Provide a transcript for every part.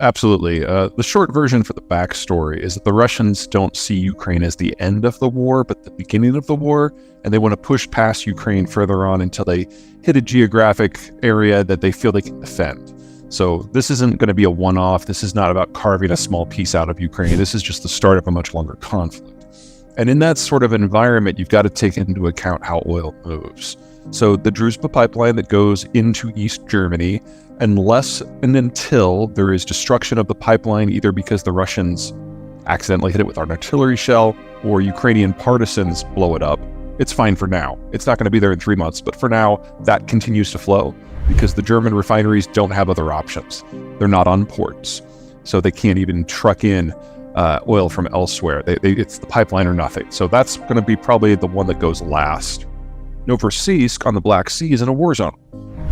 Absolutely. The short version for the backstory is that the Russians don't see Ukraine as the end of the war, but the beginning of the war, and they want to push past Ukraine further on until they hit a geographic area that they feel they can defend. So this isn't going to be a one-off. This is not about carving a small piece out of Ukraine. This is just the start of a much longer conflict. And in that sort of environment, you've got to take into account how oil moves. So the Druzhba pipeline that goes into East Germany, unless and until there is destruction of the pipeline, either because the Russians accidentally hit it with an artillery shell or Ukrainian partisans blow it up, it's fine for now. It's not going to be there in 3 months, but for now, that continues to flow because the German refineries don't have other options. They're not on ports, so they can't even truck in oil from elsewhere. It's the pipeline or nothing. So that's going to be probably the one that goes last. Novorossiysk on the Black Sea is in a war zone.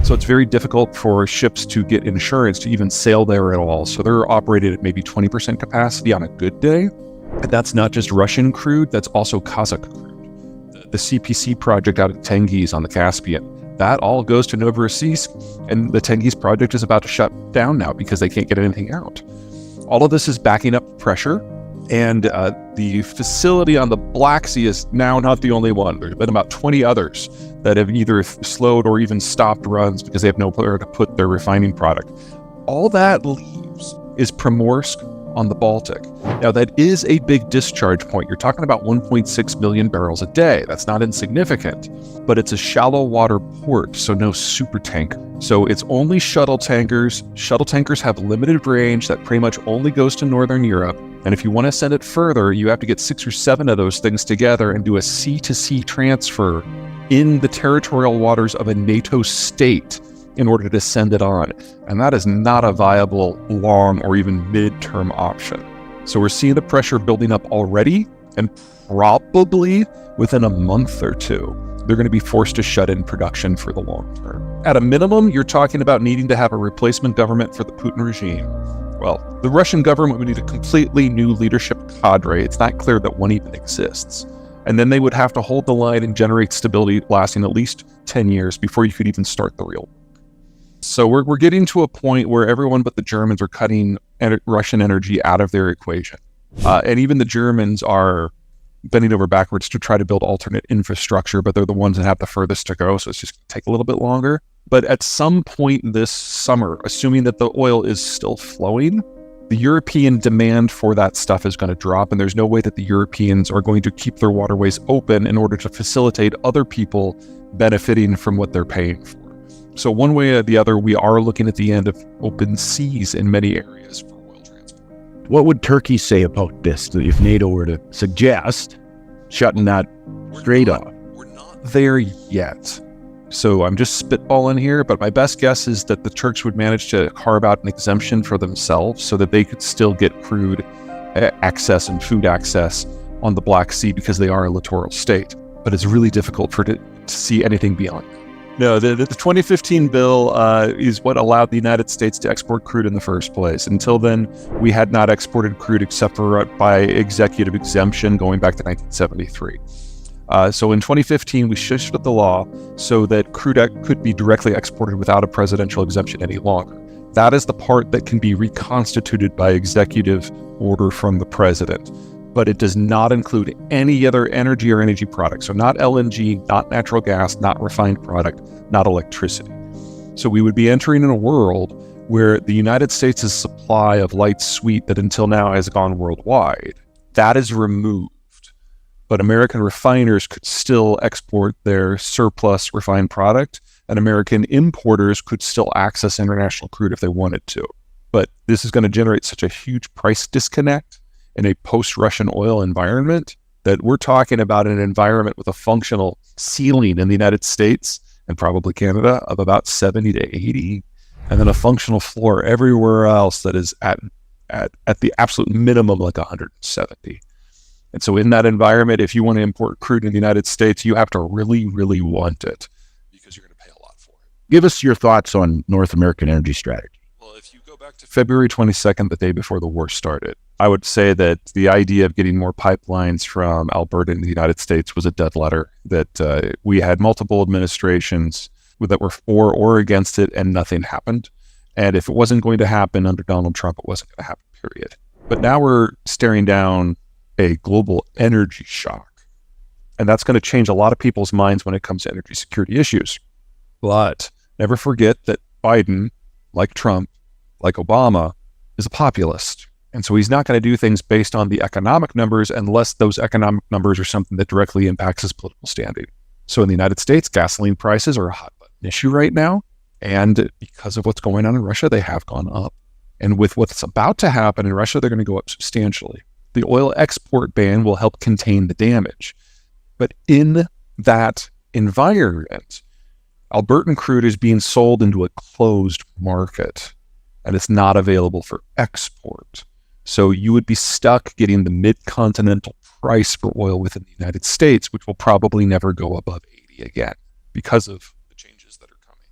So it's very difficult for ships to get insurance to even sail there at all. So they're operated at maybe 20% capacity on a good day. And that's not just Russian crude, that's also Kazakh crude. The CPC project out at Tengiz on the Caspian, that all goes to Novorossiysk, and the Tengiz project is about to shut down now because they can't get anything out. All of this is backing up pressure, and the facility on the Black Sea is now not the only one. There's been about 20 others that have either slowed or even stopped runs because they have nowhere to put their refining product. All that leaves is Primorsk on the Baltic. Now, that is a big discharge point. You're talking about 1.6 million barrels a day. That's not insignificant, but it's a shallow water port, so no super tanker. So it's only shuttle tankers. Shuttle tankers have limited range that pretty much only goes to Northern Europe. And if you want to send it further, you have to get 6 or 7 of those things together and do a sea-to-sea transfer in the territorial waters of a NATO state in order to send it on. And that is not a viable long or even mid-term option. So we're seeing the pressure building up already, and probably within a month or two, they're going to be forced to shut in production for the long term. At a minimum, you're talking about needing to have a replacement government for the Putin regime. Well, the Russian government would need a completely new leadership cadre. It's not clear that one even exists. And then they would have to hold the line and generate stability lasting at least 10 years before you could even start the real work. So we're getting to a point where everyone but the Germans are cutting Russian energy out of their equation. And even the Germans are bending over backwards to try to build alternate infrastructure, but they're the ones that have the furthest to go, so it's just going to take a little bit longer. But at some point this summer, assuming that the oil is still flowing, the European demand for that stuff is going to drop, and there's no way that the Europeans are going to keep their waterways open in order to facilitate other people benefiting from what they're paying for. So one way or the other, we are looking at the end of open seas in many areas for oil transport. What would Turkey say about this if NATO were to suggest shutting that straight off? We're not there yet. So I'm just spitballing here, but my best guess is that the Turks would manage to carve out an exemption for themselves so that they could still get crude access and food access on the Black Sea because they are a littoral state. But it's really difficult to see anything beyond that. No, the 2015 bill is what allowed the United States to export crude in the first place. Until then, we had not exported crude except for by executive exemption going back to 1973. So in 2015, we shifted the law so that crude could be directly exported without a presidential exemption any longer. That is the part that can be reconstituted by executive order from the president. But it does not include any other energy or energy products. So not LNG, not natural gas, not refined product, not electricity. So we would be entering in a world where the United States' supply of light sweet that until now has gone worldwide, that is removed. But American refiners could still export their surplus refined product, and American importers could still access international crude if they wanted to. But this is going to generate such a huge price disconnect in a post-Russian oil environment that we're talking about an environment with a functional ceiling in the United States and probably Canada of about 70 to 80, and then a functional floor everywhere else that is at the absolute minimum like 170. And so in that environment, if you want to import crude in the United States, you have to really, really want it because you're going to pay a lot for it. Give us your thoughts on North American energy strategy. Well, if you go back to February 22nd, the day before the war started, I would say that the idea of getting more pipelines from Alberta into the United States was a dead letter, that we had multiple administrations that were for or against it and nothing happened. And if it wasn't going to happen under Donald Trump, it wasn't going to happen, period. But now we're staring down a global energy shock. And that's going to change a lot of people's minds when it comes to energy security issues. But never forget that Biden, like Trump, like Obama, is a populist. And so he's not going to do things based on the economic numbers unless those economic numbers are something that directly impacts his political standing. So in the United States, gasoline prices are a hot button issue right now. And because of what's going on in Russia, they have gone up. And with what's about to happen in Russia, they're going to go up substantially. The oil export ban will help contain the damage. But in that environment, Albertan crude is being sold into a closed market, and it's not available for export. So you would be stuck getting the mid-continental price for oil within the United States, which will probably never go above 80 again because of the changes that are coming.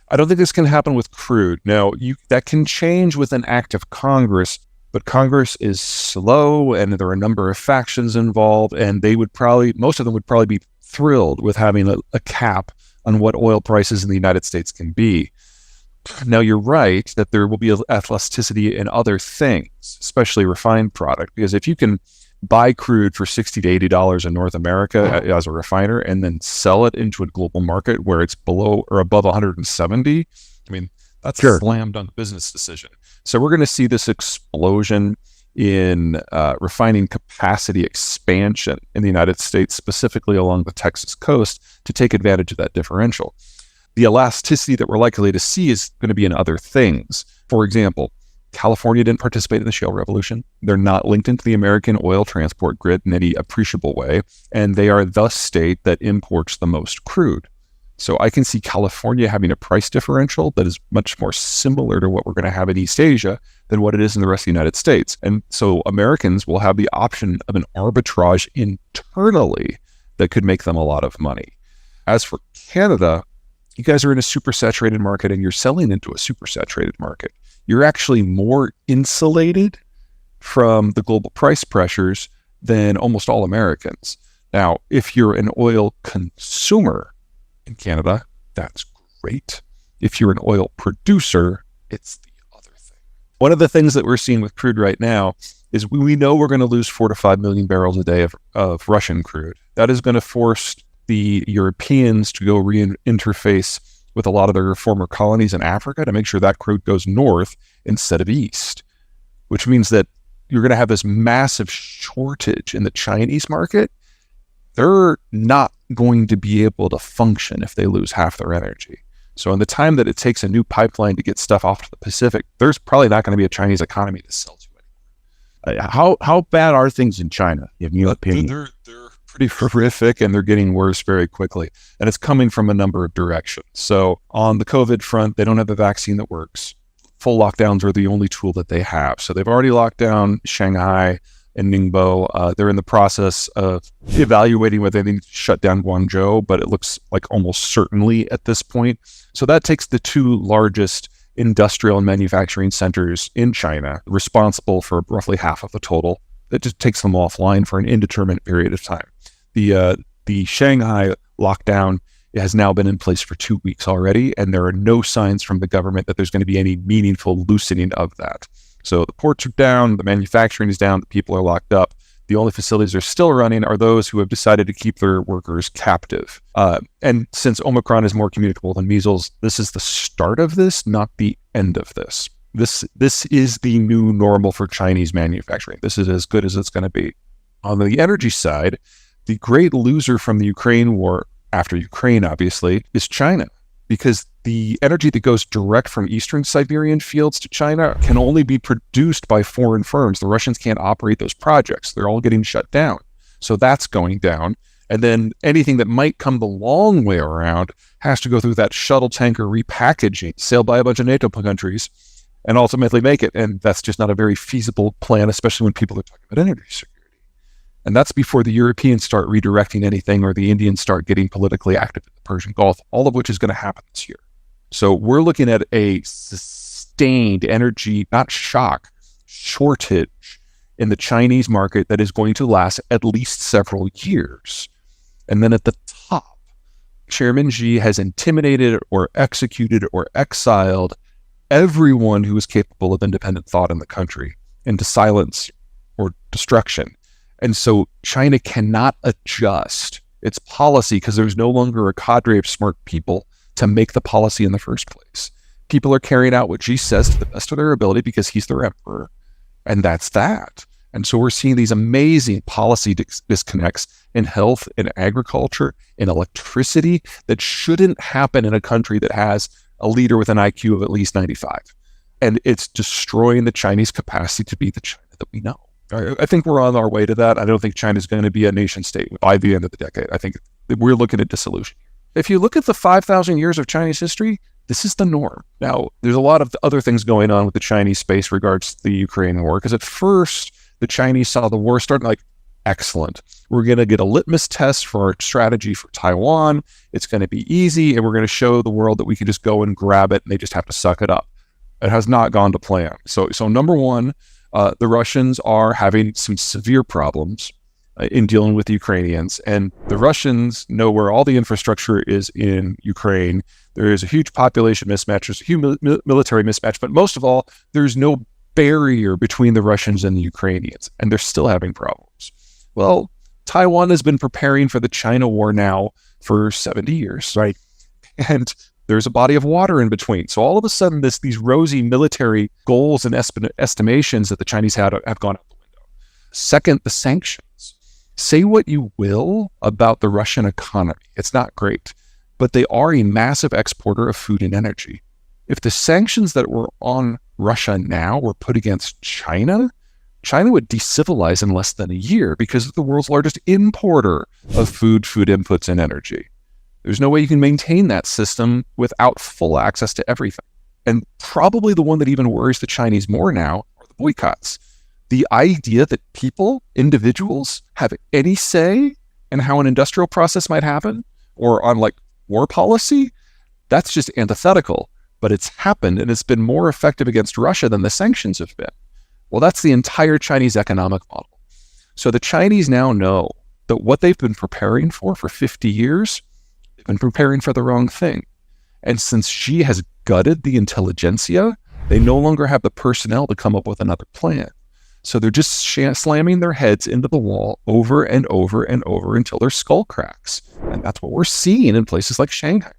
I don't think this can happen with crude. Now, that can change with an act of Congress, but Congress is slow, and there are a number of factions involved, and most of them would probably be thrilled with having a cap on what oil prices in the United States can be. Now, you're right that there will be elasticity in other things, especially refined product, because if you can buy crude for $60 to $80 in North America as a refiner and then sell it into a global market where it's below or above 170, I mean, that's a slam dunk business decision. So we're going to see this explosion in refining capacity expansion in the United States, specifically along the Texas coast, to take advantage of that differential. The elasticity that we're likely to see is going to be in other things. For example, California didn't participate in the shale revolution. They're not linked into the American oil transport grid in any appreciable way, and they are the state that imports the most crude. So I can see California having a price differential that is much more similar to what we're going to have in East Asia than what it is in the rest of the United States. And so Americans will have the option of an arbitrage internally that could make them a lot of money. As for Canada, you guys are in a supersaturated market and you're selling into a supersaturated market. You're actually more insulated from the global price pressures than almost all Americans. Now, if you're an oil consumer in Canada, that's great. If you're an oil producer, it's the other thing. One of the things that we're seeing with crude right now is we know we're going to lose 4 to 5 million barrels a day of Russian crude. That is going to force the Europeans to go interface with a lot of their former colonies in Africa to make sure that crude goes north instead of east, which means that you're going to have this massive shortage in the Chinese market. They're not going to be able to function if they lose half their energy. So in the time that it takes a new pipeline to get stuff off to the Pacific, there's probably not going to be a Chinese economy to sell to anymore. How bad are things in China, in your opinion? They're pretty horrific, and they're getting worse very quickly. And it's coming from a number of directions. So on the COVID front, they don't have a vaccine that works. Full lockdowns are the only tool that they have. So they've already locked down Shanghai and Ningbo. They're in the process of evaluating whether they need to shut down Guangzhou, but it looks like almost certainly at this point. So that takes the two largest industrial and manufacturing centers in China, responsible for roughly half of the total. That just takes them offline for an indeterminate period of time. The Shanghai lockdown has now been in place for 2 weeks already, and there are no signs from the government that there's going to be any meaningful loosening of that. So the ports are down, the manufacturing is down, the people are locked up. The only facilities that are still running are those who have decided to keep their workers captive. And since Omicron is more communicable than measles, this is the start of this, not the end of this. This is the new normal for Chinese manufacturing. This is as good as it's going to be. On the energy side, the great loser from the Ukraine war, after Ukraine obviously, is China, because the energy that goes direct from eastern Siberian fields to China can only be produced by foreign firms. The Russians can't operate those projects. They're all getting shut down. So that's going down. And then anything that might come the long way around has to go through that shuttle tanker repackaging, sailed by a bunch of NATO countries, and ultimately make it. And that's just not a very feasible plan, especially when people are talking about energy security. And that's before the Europeans start redirecting anything or the Indians start getting politically active in the Persian Gulf, all of which is going to happen this year. So we're looking at a sustained energy, not shock, shortage in the Chinese market that is going to last at least several years. And then at the top, Chairman Xi has intimidated or executed or exiled everyone who is capable of independent thought in the country into silence or destruction. And so China cannot adjust its policy because there's no longer a cadre of smart people to make the policy in the first place. People are carrying out what Xi says to the best of their ability because he's their emperor. And that's that. And so we're seeing these amazing policy disconnects in health, in agriculture, in electricity that shouldn't happen in a country that has a leader with an IQ of at least 95. And it's destroying the Chinese capacity to be the China that we know. I think we're on our way to that. I don't think China's going to be a nation state by the end of the decade. I think we're looking at dissolution. If you look at the 5,000 years of Chinese history, this is the norm. Now, there's a lot of other things going on with the Chinese space regards to the Ukraine war, because at first, the Chinese saw the war starting like, excellent. We're going to get a litmus test for our strategy for Taiwan. It's going to be easy, and we're going to show the world that we can just go and grab it, and they just have to suck it up. It has not gone to plan. So number one, the Russians are having some severe problems in dealing with the Ukrainians, and the Russians know where all the infrastructure is in Ukraine. There is a huge population mismatch, there's a huge military mismatch, but most of all, there's no barrier between the Russians and the Ukrainians, and they're still having problems. Well, Taiwan has been preparing for the China war now for 70 years, right? And there's a body of water in between. So all of a sudden, these rosy military goals and estimations that the Chinese have gone out the window. Second, the sanctions. Say what you will about the Russian economy. It's not great, but they are a massive exporter of food and energy. If the sanctions that were on Russia now were put against China, China would decivilize in less than a year because it's the world's largest importer of food inputs, and energy. There's no way you can maintain that system without full access to everything. And probably the one that even worries the Chinese more now are the boycotts. The idea that people, individuals, have any say in how an industrial process might happen or on like war policy, that's just antithetical. But it's happened, and it's been more effective against Russia than the sanctions have been. Well, that's the entire Chinese economic model. So the Chinese now know that what they've been preparing for 50 years, they've been preparing for the wrong thing. And since Xi has gutted the intelligentsia, they no longer have the personnel to come up with another plan. So they're just slamming their heads into the wall over and over and over until their skull cracks. And that's what we're seeing in places like Shanghai.